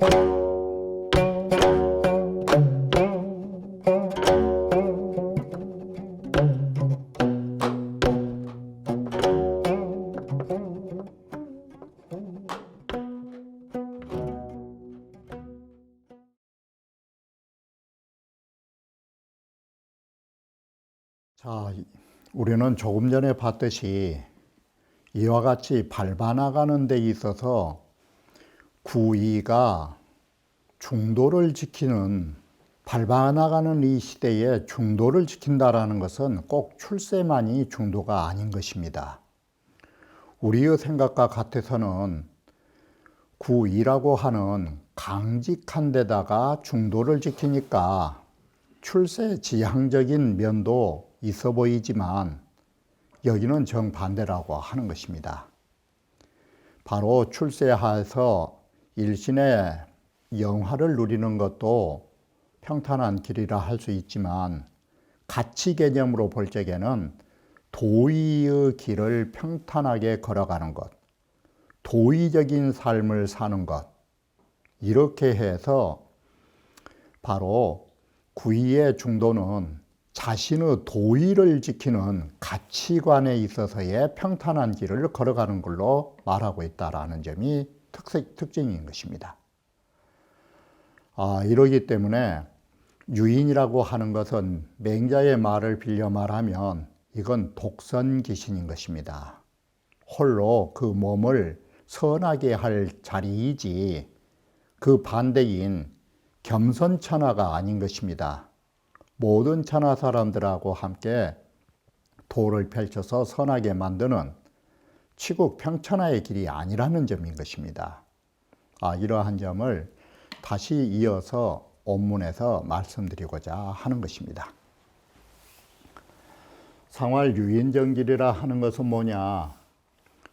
자, 우리는 조금 전에 봤듯이 이와 같이 밟아나가는 데 있어서 구의가 중도를 지키는, 밟아나가는 이 시대에 중도를 지킨다라는 것은 꼭 출세만이 중도가 아닌 것입니다. 우리의 생각과 같아서는 구의라고 하는 강직한 데다가 중도를 지키니까 출세 지향적인 면도 있어 보이지만 여기는 정반대라고 하는 것입니다. 바로 출세하여서 일신의 영화를 누리는 것도 평탄한 길이라 할 수 있지만 가치 개념으로 볼 적에는 도의의 길을 평탄하게 걸어가는 것, 도의적인 삶을 사는 것, 이렇게 해서 바로 구의의 중도는 자신의 도의를 지키는 가치관에 있어서의 평탄한 길을 걸어가는 걸로 말하고 있다는 점이 특징인 것입니다. 이러기 때문에 유인이라고 하는 것은 맹자의 말을 빌려 말하면 이건 독선귀신인 것입니다. 홀로 그 몸을 선하게 할 자리이지 그 반대인 겸손천하가 아닌 것입니다. 모든 천하 사람들하고 함께 도를 펼쳐서 선하게 만드는 치국평천하의 길이 아니라는 점인 것입니다. 이러한 점을 다시 이어서 원문에서 말씀드리고자 하는 것입니다. 상활 유인정길이라 하는 것은 뭐냐?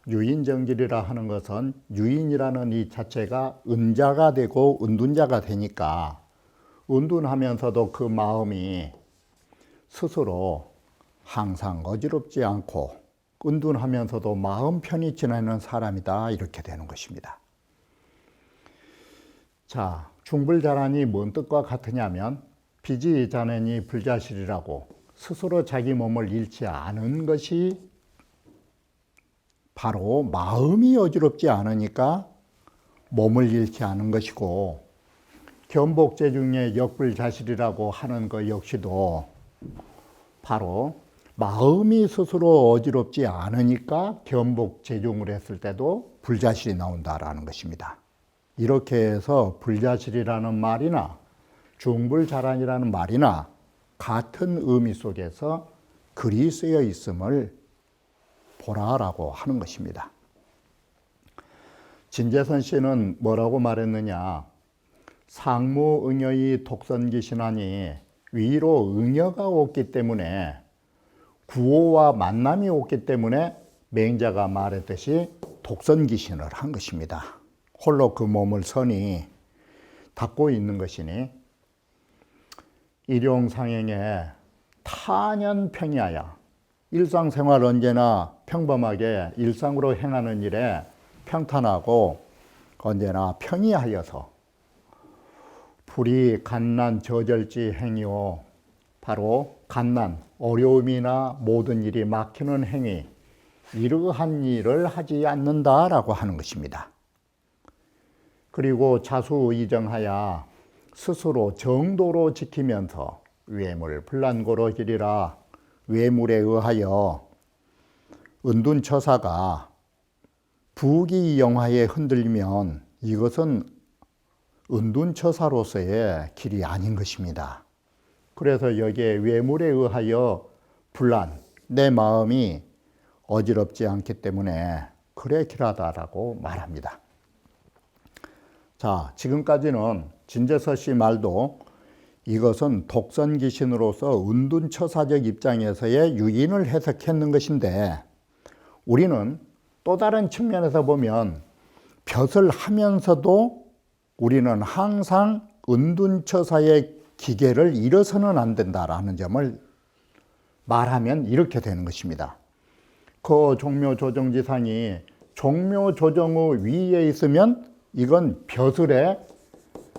유인정길이라 하는 것은 유인이라는 이 자체가 은자가 되고 은둔자가 되니까 은둔하면서도 그 마음이 스스로 항상 어지럽지 않고 은둔하면서도 마음 편히 지내는 사람이다, 이렇게 되는 것입니다. 자, 중불자란이 뭔 뜻과 같으냐면 비지자네니 불자실이라고 스스로 자기 몸을 잃지 않은 것이 바로 마음이 어지럽지 않으니까 몸을 잃지 않은 것이고, 견복제중의 역불자실이라고 하는 것 역시도 바로 마음이 스스로 어지럽지 않으니까 견복제중을 했을 때도 불자실이 나온다라는 것입니다. 이렇게 해서 불자실이라는 말이나 중불자란이라는 말이나 같은 의미 속에서 글이 쓰여 있음을 보라라고 하는 것입니다. 진재선 씨는 뭐라고 말했느냐? 상무응여의 독선귀신하니 위로 응여가 없기 때문에 구호와 만남이 없기 때문에 맹자가 말했듯이 독선귀신을 한 것입니다. 홀로 그 몸을 선히 닦고 있는 것이니 일용상행에 타년평이하여 일상생활 언제나 평범하게 일상으로 행하는 일에 평탄하고 언제나 평이하여서 불이 갓난 저절지 행위요, 바로 갓난 어려움이나 모든 일이 막히는 행위, 이러한 일을 하지 않는다라고 하는 것입니다. 그리고 자수의정하여 스스로 정도로 지키면서 외물 불란고로 기리라, 외물에 의하여 은둔처사가 부귀영화에 흔들리면 이것은 은둔처사로서의 길이 아닌 것입니다. 그래서 여기에 외물에 의하여 불란, 내 마음이 어지럽지 않기 때문에 그래 길하다라고 말합니다. 자, 지금까지는 진재서 씨 말도 이것은 독선귀신으로서 은둔처사적 입장에서의 유인을 해석했는 것인데, 우리는 또 다른 측면에서 보면 벼슬 하면서도 우리는 항상 은둔처사의 기계를 잃어서는 안 된다라는 점을 말하면 이렇게 되는 것입니다. 그 종묘조정지상이 종묘조정의 위에 있으면 이건 벼슬의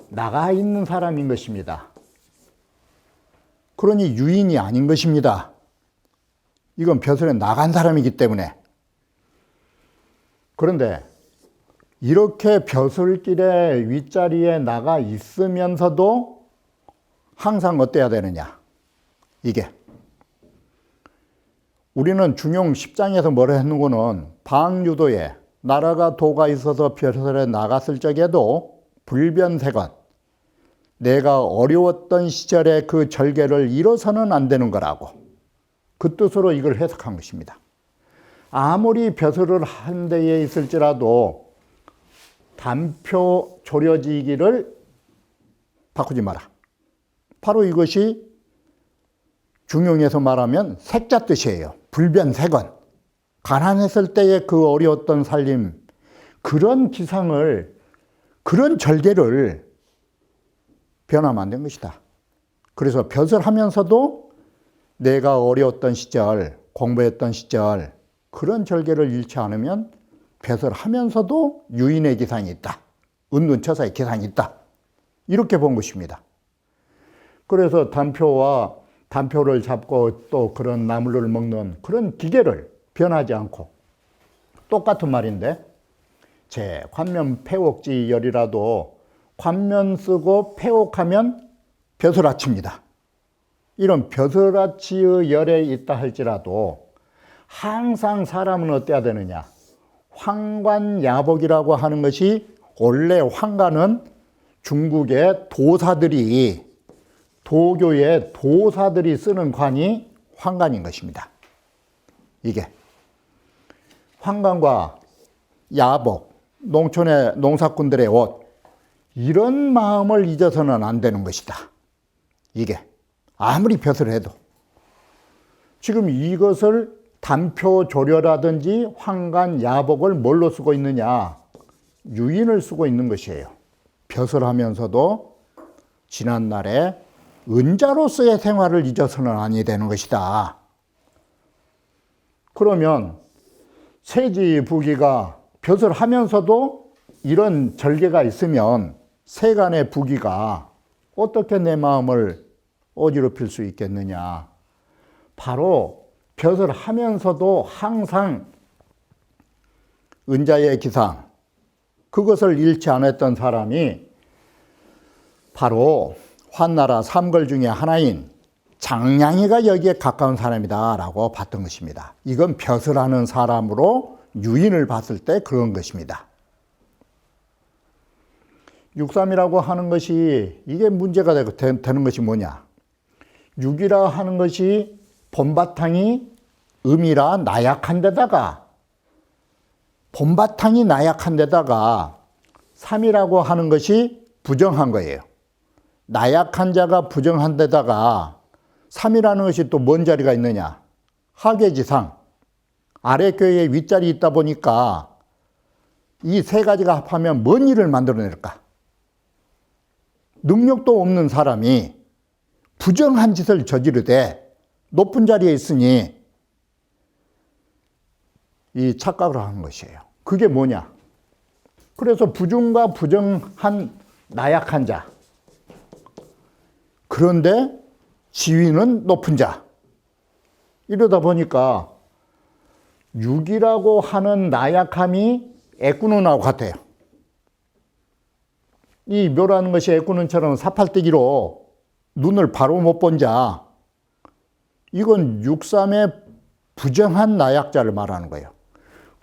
나가 있는 사람인 것입니다. 그러니 유인이 아닌 것입니다. 이건 벼슬에 나간 사람이기 때문에. 그런데 이렇게 벼슬길의 윗자리에 나가 있으면서도 항상 어때야 되느냐. 이게 우리는 중용 10장에서 뭐라 했는고는 방유도에 나라가 도가 있어서 벼슬에 나갔을 적에도 불변색은 내가 어려웠던 시절에 그 절개를 잃어서는 안 되는 거라고 그 뜻으로 이걸 해석한 것입니다. 아무리 벼슬을 한 데에 있을지라도 단표 조려지기를 바꾸지 마라. 바로 이것이 중용에서 말하면 색자 뜻이에요. 불변색은 가난했을 때의 그 어려웠던 살림, 그런 기상을, 그런 절개를 변하면 안 된 것이다. 그래서 벼슬하면서도 내가 어려웠던 시절, 공부했던 시절, 그런 절개를 잃지 않으면 벼슬하면서도 유인의 기상이 있다. 은둔처사의 기상이 있다. 이렇게 본 것입니다. 그래서 단표를 잡고 또 그런 나물을 먹는 그런 기계를 변하지 않고 똑같은 말인데 제 관면 폐옥지 열이라도 관면 쓰고 폐옥하면 벼슬아치입니다. 이런 벼슬아치의 열에 있다 할지라도 항상 사람은 어때야 되느냐. 황관야복이라고 하는 것이 원래 황관은 중국의 도사들이 도교의 도사들이 쓰는 관이 황관인 것입니다. 이게 황관과 야복, 농촌의 농사꾼들의 옷, 이런 마음을 잊어서는 안 되는 것이다. 이게 아무리 벼슬을 해도 지금 이것을 단표 조려라든지 황관 야복을 뭘로 쓰고 있느냐? 유인을 쓰고 있는 것이에요. 벼슬하면서도 지난날에 은자로서의 생활을 잊어서는 아니 되는 것이다. 그러면 세지 부기가 벼슬하면서도 이런 절개가 있으면 세간의 부기가 어떻게 내 마음을 어지럽힐 수 있겠느냐. 바로 벼슬하면서도 항상 은자의 기상, 그것을 잃지 않았던 사람이 바로 환나라 삼걸 중에 하나인 장량이가 여기에 가까운 사람이다 라고 봤던 것입니다. 이건 벼슬하는 사람으로 유인을 봤을 때 그런 것입니다. 육삼이라고 하는 것이 이게 문제가 되는 것이 뭐냐. 육이라 하는 것이 본바탕이 음이라 나약한 데다가 본바탕이 나약한 데다가 삼이라고 하는 것이 부정한 거예요. 나약한 자가 부정한 데다가 삼이라는 것이 또 뭔 자리가 있느냐. 하계지상, 아래교의 윗자리 있다 보니까 이 세 가지가 합하면 뭔 일을 만들어낼까. 능력도 없는 사람이 부정한 짓을 저지르되 높은 자리에 있으니 이 착각을 하는 것이에요. 그게 뭐냐. 그래서 부중과 부정한 나약한 자, 그런데 지위는 높은 자, 이러다 보니까 육이라고 하는 나약함이 애꾸눈하고 같아요. 이 묘라는 것이 애꾸눈처럼 사팔뜨기로 눈을 바로 못 본 자, 이건 육삼의 부정한 나약자를 말하는 거예요.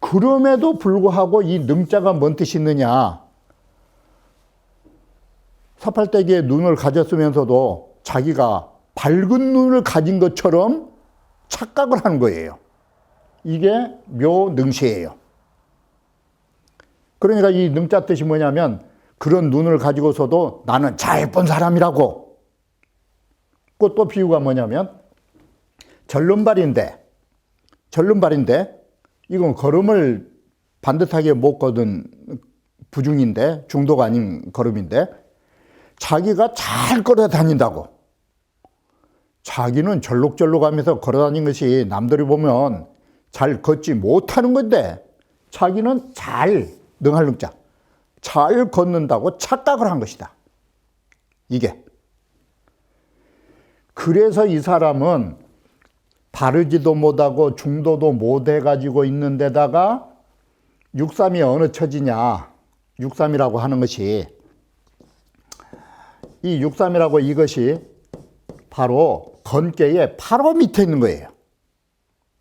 그럼에도 불구하고 이 능자가 뭔 뜻이 있느냐. 사팔때기에 눈을 가졌으면서도 자기가 밝은 눈을 가진 것처럼 착각을 하는 거예요. 이게 묘능시예요. 그러니까 이 능자 뜻이 뭐냐면 그런 눈을 가지고서도 나는 잘 본 사람이라고. 또 비유가 뭐냐면 절름발인데 이건 걸음을 반듯하게 못 걷은 부중인데, 중도가 아닌 걸음인데 자기가 잘 걸어 다닌다고. 자기는 절룩절룩하면서 걸어 다닌 것이 남들이 보면 잘 걷지 못하는 건데 자기는 잘, 능할 능자, 잘 걷는다고 착각을 한 것이다. 이게. 그래서 이 사람은 바르지도 못하고 중도도 못해가지고 있는 데다가 육삼이 어느 처지냐. 육삼이라고 하는 것이, 이 육삼이라고 이것이 바로 건깨의 바로 밑에 있는 거예요.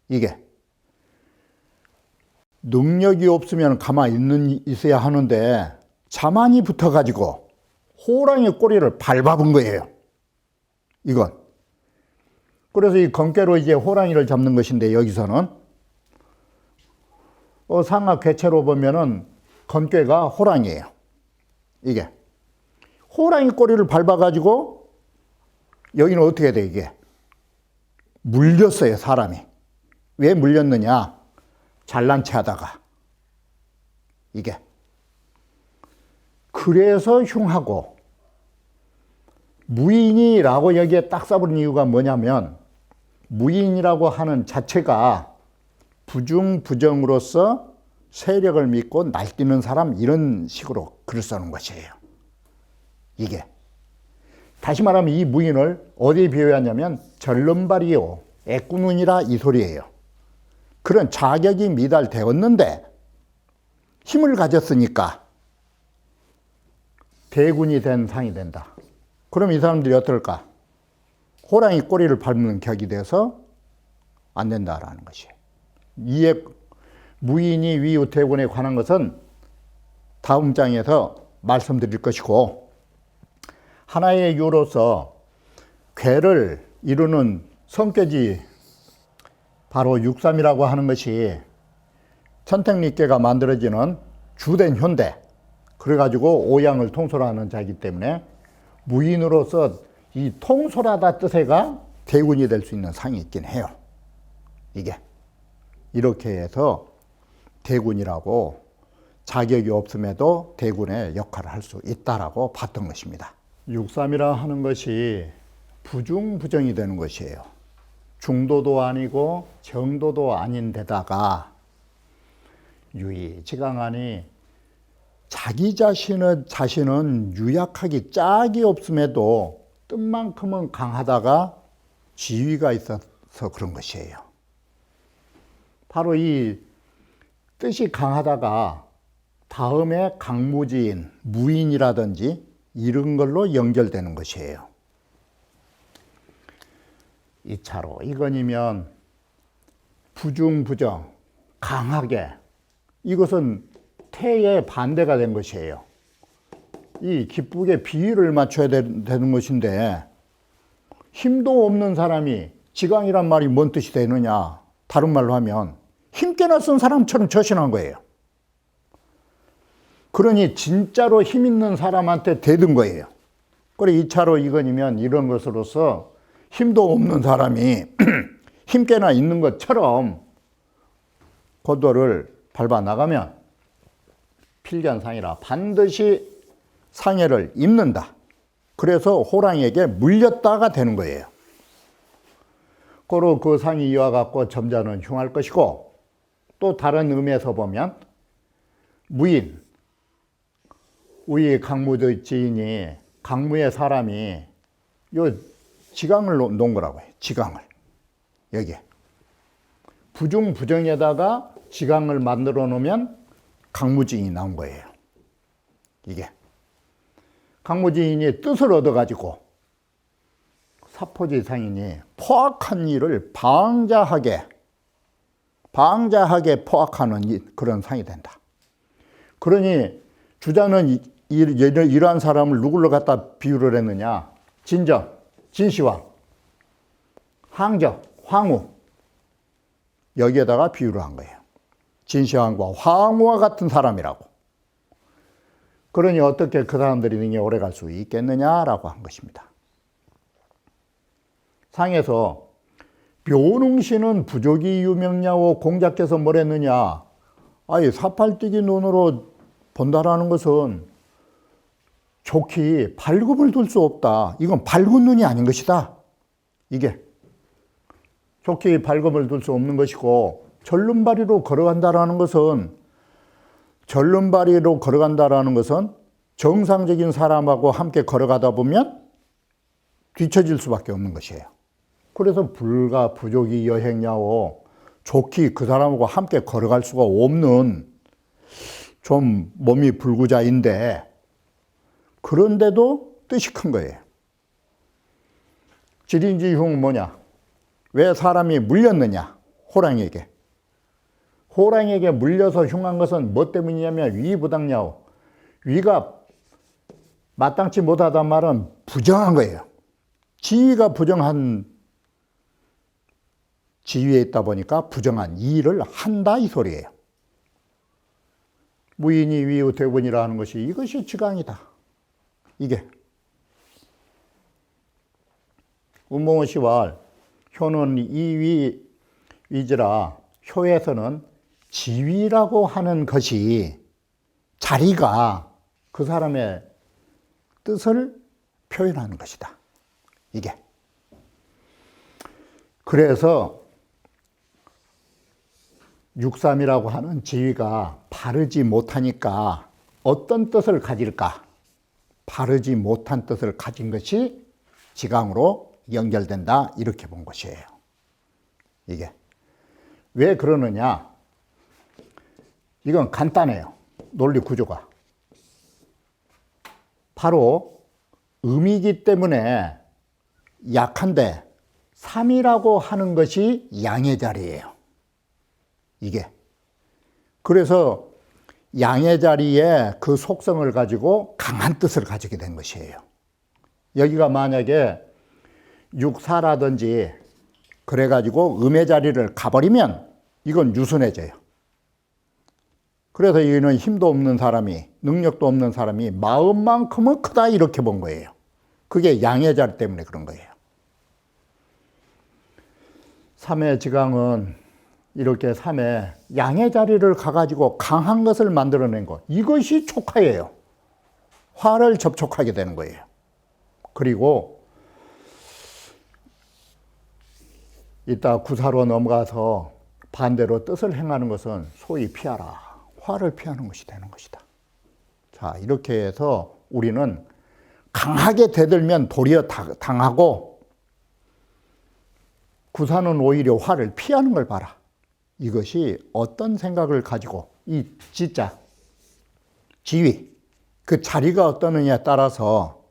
이게. 능력이 없으면 가만히 있어야 하는데 자만이 붙어가지고 호랑이 꼬리를 밟아본 거예요. 이건. 그래서 이 건깨로 이제 호랑이를 잡는 것인데, 여기서는 상하 궤체로 보면은 건깨가 호랑이에요. 이게. 호랑이 꼬리를 밟아가지고 여기는 어떻게 돼, 이게? 물렸어요, 사람이. 왜 물렸느냐? 잘난 체 하다가. 이게. 그래서 흉하고, 무인이라고 여기에 딱 써버린 이유가 뭐냐면, 무인이라고 하는 자체가 부중부정으로서 세력을 믿고 날뛰는 사람, 이런 식으로 글을 써는 것이에요. 이게. 다시 말하면 이 무인을 어디에 비유하냐면 절름발이요, 애꾸눈이라 이 소리예요. 그런 자격이 미달되었는데 힘을 가졌으니까 대군이 된 상이 된다. 그럼 이 사람들이 어떨까? 호랑이 꼬리를 밟는 격이 돼서 안 된다라는 것이에요. 이에 무인이 위우태군에 관한 것은 다음 장에서 말씀드릴 것이고, 하나의 유로서 괴를 이루는 성격이 바로 육삼이라고 하는 것이 천택리께가 만들어지는 주된 현대, 그래가지고 오양을 통솔하는 자이기 때문에 무인으로서 이 통솔하다 뜻에가 대군이 될 수 있는 상이 있긴 해요. 이게. 이렇게 해서 대군이라고 자격이 없음에도 대군의 역할을 할 수 있다라고 봤던 것입니다. 육삼이라 하는 것이 부중부정이 되는 것이에요. 중도도 아니고 정도도 아닌 데다가 유의지강하니 자기 자신은 유약하기 짝이 없음에도 뜻만큼은 강하다가 지위가 있어서 그런 것이에요. 바로 이 뜻이 강하다가 다음에 강무지인, 무인이라든지 이런 걸로 연결되는 것이에요. 2차로 이건이면 부중부정, 강하게, 이것은 태의 반대가 된 것이에요. 이 기쁘게 비위를 맞춰야 되는 것인데, 힘도 없는 사람이, 지강이란 말이 뭔 뜻이 되느냐, 다른 말로 하면 힘께나 쓴 사람처럼 처신한 거예요. 그러니 진짜로 힘 있는 사람한테 대든 거예요. 그래 2차로 이건이면 이런 것으로서 힘도 없는 사람이 힘께나 있는 것처럼 고도를 밟아 나가면 필견상이라 반드시 상해를 입는다. 그래서 호랑이에게 물렸다가 되는 거예요. 고로 그 상이 이와 같고 점자는 흉할 것이고, 또 다른 의미에서 보면 무인, 우리 강무의 지인이, 강무의 사람이 요 지강을 놓은 거라고 해요. 지강을. 여기에. 부중부정에다가 지강을 만들어 놓으면 강무지인이 나온 거예요. 이게. 강무지인이 뜻을 얻어가지고 사포지 상인이 포악한 일을 방자하게 포악하는 그런 상이 된다. 그러니 주자는 이러한 사람을 누구로 갖다 비유를 했느냐? 진정, 진시황, 항적, 황후, 여기에다가 비유를 한 거예요. 진시황과 황후와 같은 사람이라고. 그러니 어떻게 그 사람들이 능히 오래 갈 수 있겠느냐라고 한 것입니다. 상에서 묘능시는 부족이 유명냐고 공자께서 뭘 했느냐? 아니 사팔뛰기 눈으로 본다라는 것은 좋기 밝음을 둘 수 없다. 이건 밝은 눈이 아닌 것이다. 이게 좋기 밝음을 둘 수 없는 것이고, 절름발이로 걸어간다라는 것은 정상적인 사람하고 함께 걸어가다 보면 뒤처질 수밖에 없는 것이에요. 그래서 불가 부족이 여행야오, 좋기 그 사람하고 함께 걸어갈 수가 없는 좀 몸이 불구자인데, 그런데도 뜻이 큰 거예요. 지린지흉은 뭐냐? 왜 사람이 물렸느냐? 호랑이에게. 호랑이에게 물려서 흉한 것은 뭐 때문이냐면 위부당야오. 위가 마땅치 못하단 말은 부정한 거예요. 지위가 부정한 지위에 있다 보니까 부정한 일을 한다 이 소리예요. 무인이 위우대분이라 하는 것이 이것이 지강이다. 이게 운봉의 시왈 효는 이위 위지라, 효에서는 지위라고 하는 것이 자리가 그 사람의 뜻을 표현하는 것이다. 이게. 그래서 육삼이라고 하는 지위가 바르지 못하니까 어떤 뜻을 가질까? 바르지 못한 뜻을 가진 것이 지강으로 연결된다. 이렇게 본 것이에요. 이게. 왜 그러느냐? 이건 간단해요. 논리 구조가. 바로 음이기 때문에 약한데 3이라고 하는 것이 양의 자리예요. 이게. 그래서 양의 자리에 그 속성을 가지고 강한 뜻을 가지게 된 것이에요. 여기가 만약에 육사라든지 그래가지고 음의 자리를 가버리면 이건 유순해져요. 그래서 여기는 힘도 없는 사람이, 능력도 없는 사람이 마음만큼은 크다 이렇게 본 거예요. 그게 양의 자리 때문에 그런 거예요. 삼의 지강은 이렇게 삼의 양의 자리를 가가지고 강한 것을 만들어낸 것. 이것이 촉화예요. 화를 접촉하게 되는 거예요. 그리고 이따 구사로 넘어가서 반대로 뜻을 행하는 것은 소위 피하라. 화를 피하는 것이 되는 것이다. 자, 이렇게 해서 우리는 강하게 대들면 도리어 당하고 구사는 오히려 화를 피하는 걸 봐라. 이것이 어떤 생각을 가지고 이 지자, 지위, 그 자리가 어떠느냐에 따라서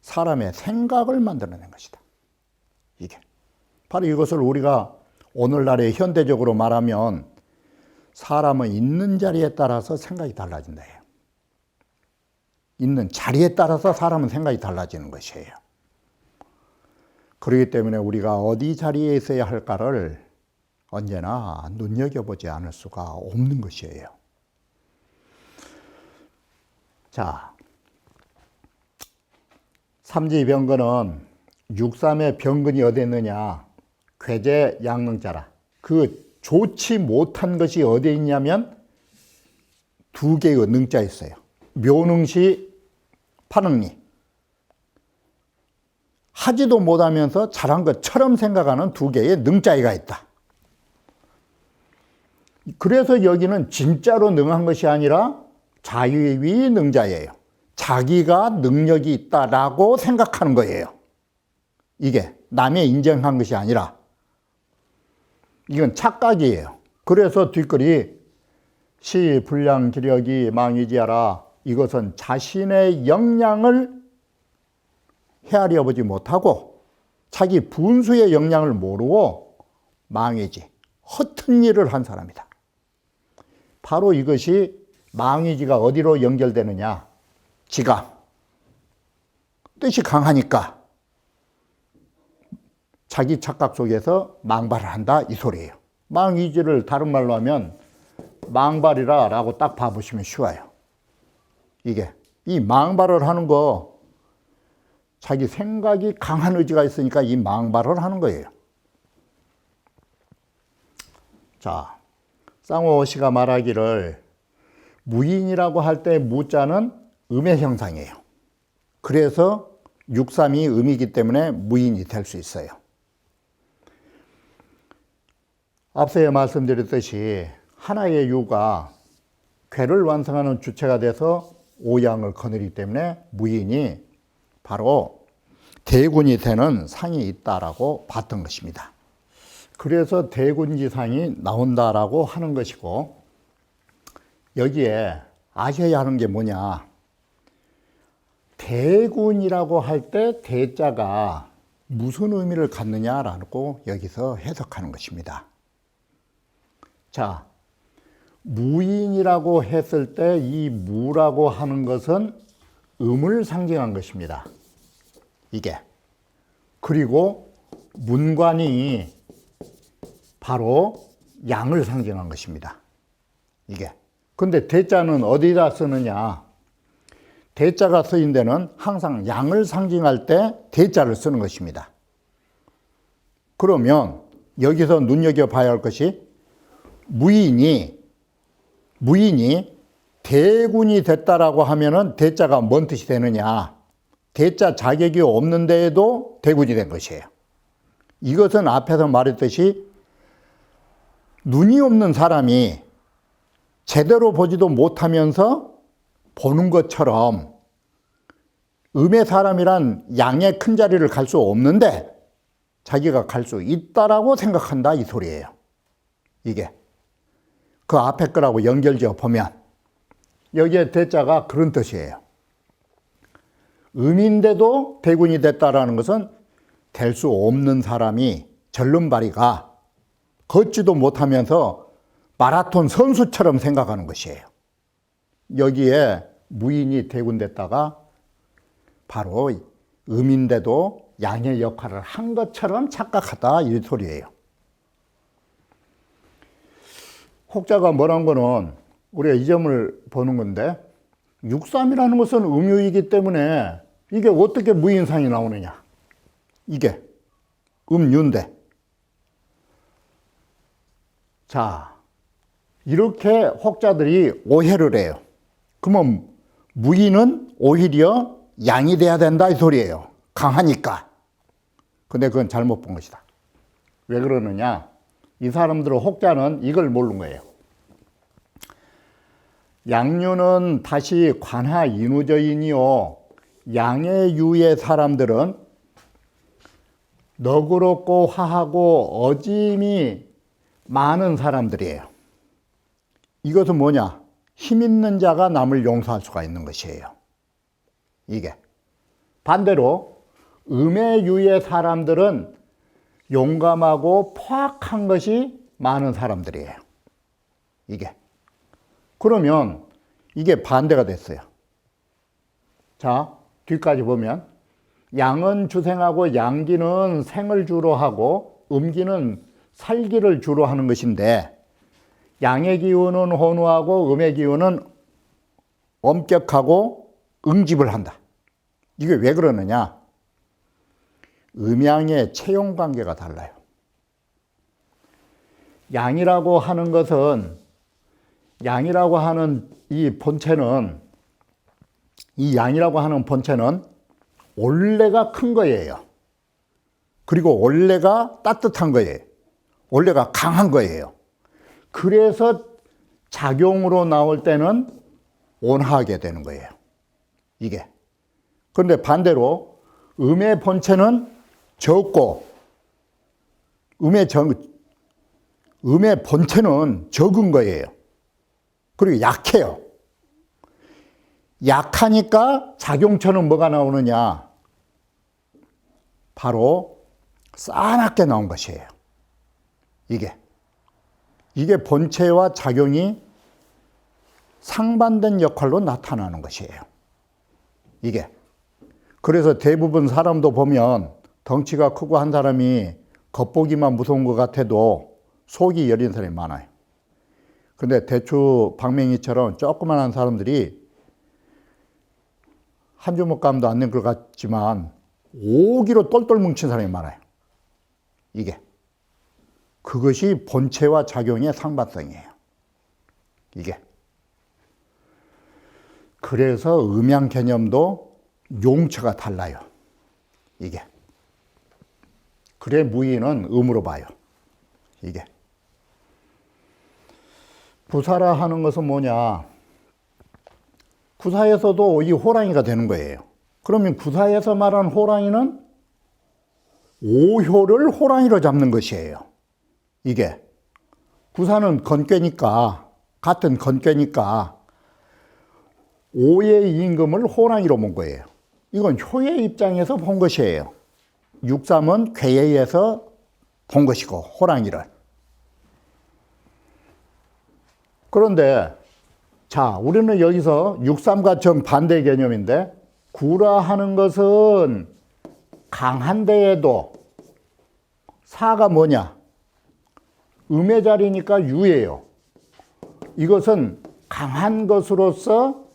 사람의 생각을 만들어낸 것이다. 이게. 바로 이것을 우리가 오늘날에 현대적으로 말하면 사람은 있는 자리에 따라서 생각이 달라진다. 있는 자리에 따라서 사람은 생각이 달라지는 것이에요. 그렇기 때문에 우리가 어디 자리에 있어야 할까를 언제나 눈여겨보지 않을 수가 없는 것이에요. 자, 삼지병근은 육삼의 병근이 어디 있느냐? 괴제 양능자라. 그 좋지 못한 것이 어디에 있냐면 두 개의 능자에 있어요. 묘능시 파능리. 하지도 못하면서 잘한 것처럼 생각하는 두 개의 능자애가 있다. 그래서 여기는 진짜로 능한 것이 아니라 자유의 능자예요. 자기가 능력이 있다라고 생각하는 거예요. 이게 남의 인정한 것이 아니라 이건 착각이에요. 그래서 뒷글이 시 불량 기력이 망이지하라. 이것은 자신의 역량을 헤아려 보지 못하고 자기 분수의 역량을 모르고 망이지, 허튼 일을 한 사람이다. 바로 이것이 망이지가 어디로 연결되느냐? 지강. 뜻이 강하니까 자기 착각 속에서 망발을 한다 이 소리예요. 망이지를 다른 말로 하면 망발이라 라고 딱 봐보시면 쉬워요. 이게 이 망발을 하는 거 자기 생각이 강한 의지가 있으니까 이 망발을 하는 거예요. 자, 쌍호 씨가 말하기를 무인이라고 할 때 무자는 음의 형상이에요. 그래서 육삼이 음이기 때문에 무인이 될 수 있어요. 앞서에 말씀드렸듯이 하나의 유가 괴를 완성하는 주체가 돼서 오양을 거느리기 때문에 무인이 바로 대군이 되는 상이 있다라고 봤던 것입니다. 그래서 대군지상이 나온다라고 하는 것이고, 여기에 아셔야 하는 게 뭐냐, 대군이라고 할 때 대자가 무슨 의미를 갖느냐라고 여기서 해석하는 것입니다. 자, 무인이라고 했을 때 이 무라고 하는 것은 음을 상징한 것입니다. 이게. 그리고 문관이 바로 양을 상징한 것입니다. 이게. 근데 대자는 어디다 쓰느냐? 대자가 쓰인 데는 항상 양을 상징할 때 대자를 쓰는 것입니다. 그러면 여기서 눈여겨봐야 할 것이 무인이 대군이 됐다라고 하면은 대자가 뭔 뜻이 되느냐? 대자 자격이 없는 데에도 대군이 된 것이에요. 이것은 앞에서 말했듯이 눈이 없는 사람이 제대로 보지도 못하면서 보는 것처럼 음의 사람이란 양의 큰 자리를 갈 수 없는데 자기가 갈 수 있다라고 생각한다, 이 소리예요. 이게 그 앞에 거라고 연결지어 보면 여기에 대자가 그런 뜻이에요. 음인데도 대군이 됐다라는 것은 될 수 없는 사람이 절름발이가 걷지도 못하면서 마라톤 선수처럼 생각하는 것이에요. 여기에 무인이 대군됐다가 바로 음인데도 양의 역할을 한 것처럼 착각하다, 이 소리예요. 혹자가 뭐란 거는 우리가 이 점을 보는 건데, 육삼이라는 것은 음유이기 때문에 이게 어떻게 무인상이 나오느냐. 이게 음유인데. 자, 이렇게 혹자들이 오해를 해요. 그러면 무인은 오히려 양이 돼야 된다, 이 소리예요. 강하니까. 근데 그건 잘못 본 것이다. 왜 그러느냐? 이 사람들은, 혹자는 이걸 모르는 거예요. 양유는 다시 관하 인우저인이요, 양의 유의 사람들은 너그럽고 화하고 어짐이 많은 사람들이에요. 이것은 뭐냐? 힘 있는 자가 남을 용서할 수가 있는 것이에요. 이게. 반대로 음의 유의 사람들은 용감하고 포악한 것이 많은 사람들이에요. 이게. 그러면 이게 반대가 됐어요. 자, 뒤까지 보면 양은 주생하고 양기는 생을 주로 하고 음기는 살기를 주로 하는 것인데, 양의 기운은 혼우하고 음의 기운은 엄격하고 응집을 한다. 이게 왜 그러느냐? 음양의 체용 관계가 달라요. 양이라고 하는 것은, 양이라고 하는 이 본체는, 이 양이라고 하는 본체는 원래가 큰 거예요. 그리고 원래가 따뜻한 거예요. 원래가 강한 거예요. 그래서 작용으로 나올 때는 온화하게 되는 거예요. 이게. 그런데 반대로 음의 본체는 적고, 음의 본체는 적은 거예요. 그리고 약해요. 약하니까 작용처는 뭐가 나오느냐? 바로 싸납게 나온 것이에요. 이게 본체와 작용이 상반된 역할로 나타나는 것이에요. 이게. 그래서 대부분 사람도 보면 덩치가 크고 한 사람이 겉보기만 무서운 것 같아도 속이 여린 사람이 많아요. 근데 대추 방맹이처럼 조그만한 사람들이 한 주먹감도 안 된 것 같지만 5kg 똘똘 뭉친 사람이 많아요. 이게. 그것이 본체와 작용의 상반성이에요. 이게. 그래서 음양 개념도 용처가 달라요. 이게. 그래 무인은 음으로 봐요. 이게. 부사라 하는 것은 뭐냐? 구사에서도 이 호랑이가 되는 거예요. 그러면 구사에서 말하는 호랑이는 오효를 호랑이로 잡는 것이에요. 이게 구사는 건괴니까, 같은 건괴니까 오의 임금을 호랑이로 본 거예요. 이건 효의 입장에서 본 것이에요. 육삼은 괴에서 본 것이고, 호랑이를. 그런데 자, 우리는 여기서 육삼과 정반대 개념인데, 구라 하는 것은 강한 데에도 사가 뭐냐? 음의 자리니까 유예요. 이것은 강한 것으로서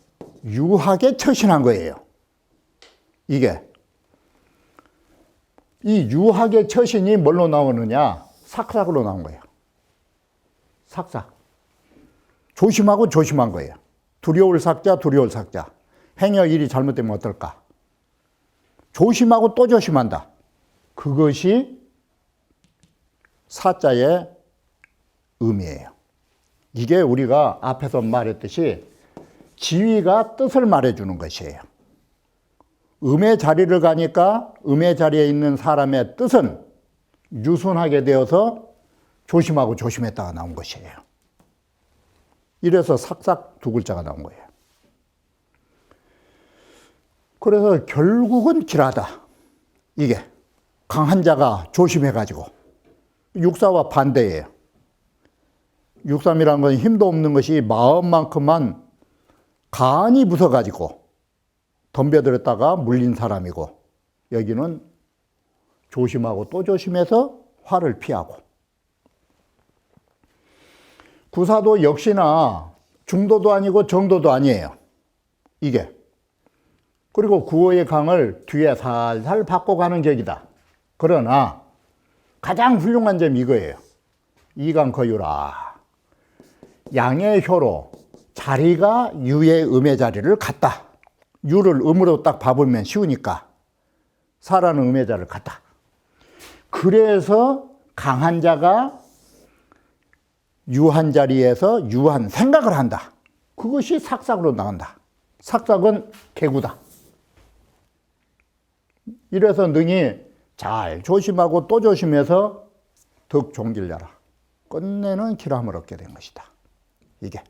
유하게 처신한 거예요. 이게. 이 유하게 처신이 뭘로 나오느냐? 삭삭으로 나온 거예요. 삭삭. 조심하고 조심한 거예요. 두려울 삭자, 두려울 삭자. 행여 일이 잘못되면 어떨까? 조심하고 또 조심한다. 그것이 사자의 의미예요. 이게 우리가 앞에서 말했듯이 지위가 뜻을 말해주는 것이에요. 음의 자리를 가니까 음의 자리에 있는 사람의 뜻은 유순하게 되어서 조심하고 조심했다가 나온 것이에요. 이래서 삭삭 두 글자가 나온 거예요. 그래서 결국은 길하다. 이게 강한 자가 조심해가지고 육사와 반대예요. 육삼이라는 건 힘도 없는 것이 마음만큼만 간이 부서가지고 덤벼들었다가 물린 사람이고, 여기는 조심하고 또 조심해서 화를 피하고. 구사도 역시나 중도도 아니고 정도도 아니에요. 이게. 그리고 구어의 강을 뒤에 살살 바꿔가는 격이다. 그러나 가장 훌륭한 점이 이거예요. 이강거유라. 양의 효로 자리가 유의 음의 자리를 갖다. 유를 음으로 딱 봐보면 쉬우니까 사라는 음의 자리를 갖다. 그래서 강한 자가 유한 자리에서 유한 생각을 한다. 그것이 삭삭으로 나간다. 삭삭은 개구다. 이래서 능히 잘 조심하고 또 조심해서 덕 종길려라. 끝내는 기람을 얻게 된 것이다. 이게.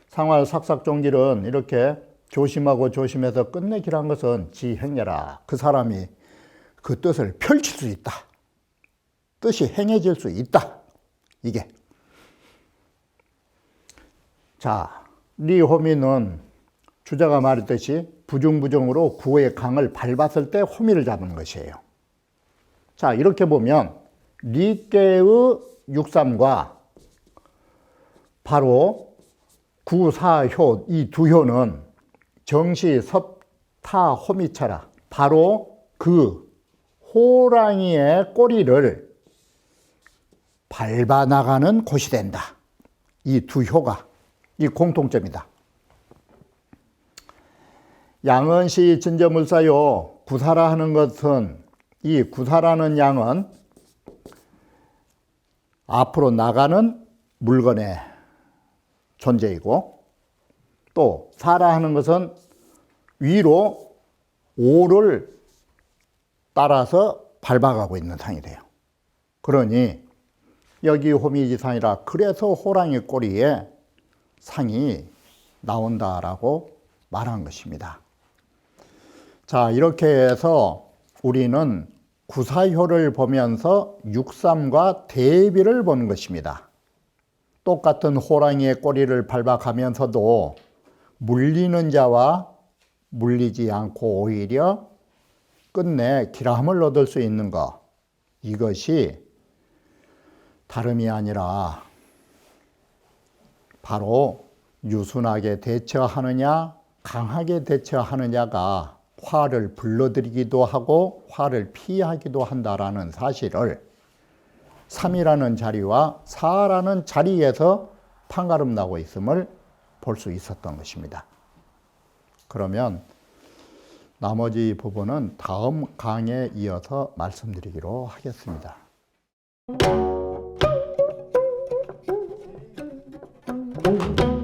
상활 삭삭종길은 이렇게 조심하고 조심해서 끝내 길한 것은 지행여라. 그 사람이 그 뜻을 펼칠 수 있다. 뜻이 행해질 수 있다. 이게. 자, 리호미는 주자가 말했듯이 부중부중으로 구의 강을 밟았을 때 호미를 잡은 것이에요. 자, 이렇게 보면 리께의 육삼과 바로 구사효, 이 두 효는 정시 섭타 호미처라. 바로 그 호랑이의 꼬리를 밟아나가는 곳이 된다. 이 두 효가 이 공통점이다. 양은시 진저물사요. 구사라 하는 것은, 이 구사라는 양은 앞으로 나가는 물건의 존재이고, 또 사라 하는 것은 위로 오를 따라서 밟아가고 있는 상이 돼요. 그러니 여기 호미지상이라, 그래서 호랑이 꼬리에 상이 나온다라고 말한 것입니다. 자, 이렇게 해서 우리는 구사효를 보면서 육삼과 대비를 보는 것입니다. 똑같은 호랑이의 꼬리를 밟아가면서도 물리는 자와 물리지 않고 오히려 끝내 기람을 얻을 수 있는 것, 이것이 다름이 아니라 바로 유순하게 대처하느냐 강하게 대처하느냐가 화를 불러들이기도 하고 화를 피하기도 한다라는 사실을 3이라는 자리와 4라는 자리에서 판가름 나고 있음을 볼 수 있었던 것입니다. 그러면 나머지 부분은 다음 강에 이어서 말씀드리기로 하겠습니다. Thank you.